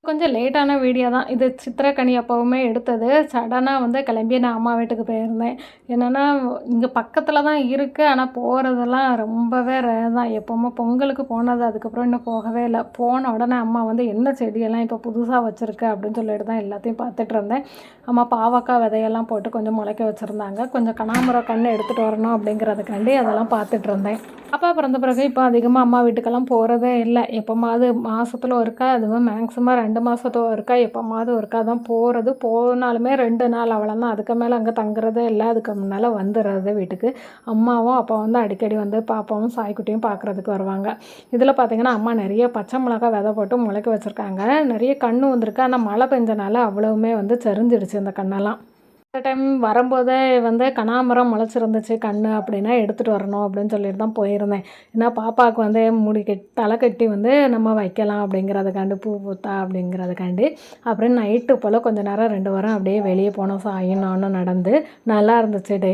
கொஞ்சம் லேட்டான வீடியோ தான். இது சித்திரக்கனி அப்பவுமே எடுத்தது. சடனா கிளம்பி நான் அம்மா வீட்டுக்கு போயிருந்தேன். என்னென்னா, இங்கே பக்கத்தில தான் இருக்குது. ஆனால் போகிறதெல்லாம் ரொம்பவே ரேர் தான். எப்பவுமே பொங்கலுக்கு போனது. அதுக்கப்புறம் இன்னும் போகவே இல்லை. போன உடனே அம்மா என்ன செடியெல்லாம் இப்போ புதுசா வச்சுருக்க அப்படின்னு சொல்லிட்டு தான் எல்லாத்தையும் பார்த்துட்டு இருந்தேன். அம்மா பாவக்காய் விதையெல்லாம் போட்டு கொஞ்சம் முளைக்க வச்சுருந்தாங்க. கொஞ்சம் கனகாம்பரம் கன்று எடுத்துகிட்டு வரணும் அப்படிங்கிறதுக்காண்டி அதெல்லாம் பார்த்துட்டு இருந்தேன். அப்பா பிறந்த பிறகு இப்போ அதிகமாக அம்மா வீட்டுக்கெல்லாம் போகிறதே இல்லை. எப்போமாவது மாதத்துல ஒருக்கா, அதுவும் மேக்ஸிமம் 2 மாதத்துல ஒருக்கா, எப்போமாவது ஒருக்கா தான் போகிறது. போனாலுமே 2 நாள் அவ்வளோதான். அதுக்கு மேலே அங்கே தங்குறதே இல்லை. அதுக்கு முன்னால் வந்துடுறது வீட்டுக்கு. அம்மாவும் அப்பா அடிக்கடி பாப்பாவும் சாய்க்குட்டியும் பார்க்குறதுக்கு வருவாங்க. இதில் பார்த்திங்கன்னா அம்மா நிறைய பச்சை மிளகா விதை போட்டு முளைக்க வச்சுருக்காங்க. நிறைய கன்று வந்திருக்கு. ஆனால் மழை பெஞ்சனால அவ்வளவுமே செரிஞ்சிடுச்சு இந்த கண்ணெல்லாம். இந்த டைம் வரும்போதே கனகாம்பரம் முளைச்சிருந்துச்சு கன்று அப்படின்னா எடுத்துகிட்டு வரணும் அப்படின்னு சொல்லிட்டு தான் போயிருந்தேன். ஏன்னா பாப்பாவுக்கு முடி தலை கட்டி நம்ம வைக்கலாம் அப்படிங்கிறதுக்காண்டி, பூ பூத்தா அப்படிங்கிறதுக்காண்டி. அப்புறம் நைட்டு போல் கொஞ்சம் நேரம் 2 வாரம் அப்படியே வெளியே போனோம். சாயும் நானும் நடந்து நல்லா இருந்துச்சு டே.